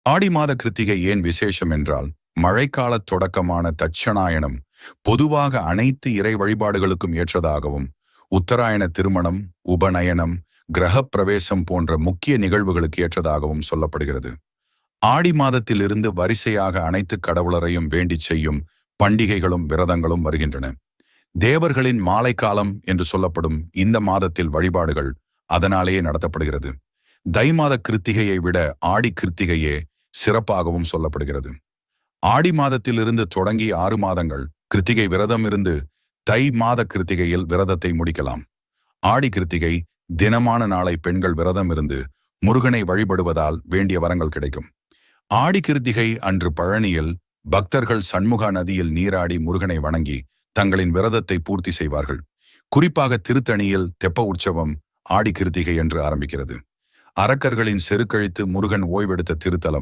ஆடி மாத கிருத்திகை ஏன் விசேஷம் என்றால், மழைக்கால தொடக்கமான தட்சணாயனம் பொதுவாக அனைத்து இறை வழிபாடுகளுக்கும் ஏற்றதாகவும், உத்தராயண திருமணம், உபநயனம், கிரகப் பிரவேசம் போன்ற முக்கிய நிகழ்வுகளுக்கு ஏற்றதாகவும் சொல்லப்படுகிறது. ஆடி மாதத்திலிருந்து வரிசையாக அனைத்து கடவுளரையும் வேண்டிச் செய்யும் பண்டிகைகளும் விரதங்களும் வருகின்றன. தேவர்களின் மாலை காலம் என்று சொல்லப்படும் இந்த மாதத்தில் வழிபாடுகள் அதனாலேயே நடத்தப்படுகிறது. தை மாத கிருத்திகையை விட ஆடி கிருத்திகையே சிறப்பாகவும் சொல்லப்படுகிறது. ஆடி மாதத்திலிருந்து தொடங்கி 6 மாதங்கள் கிருத்திகை விரதம் இருந்து தை மாத கிருத்திகையில் விரதத்தை முடிக்கலாம். ஆடி கிருத்திகை தினமான நாளை பெண்கள் விரதம் இருந்து முருகனை வழிபடுவதால் வேண்டிய வரங்கள் கிடைக்கும். ஆடி கிருத்திகை அன்று பழனியில் பக்தர்கள் சண்முகா நதியில் நீராடி முருகனை வணங்கி தங்களின் விரதத்தை பூர்த்தி செய்வார்கள். குறிப்பாக திருத்தணியில் தெப்ப உற்சவம் ஆடி கிருத்திகை என்று ஆரம்பிக்கிறது. அரக்கர்களின் செருக்கழித்து முருகன் ஓய்வெடுத்த திருத்தலம்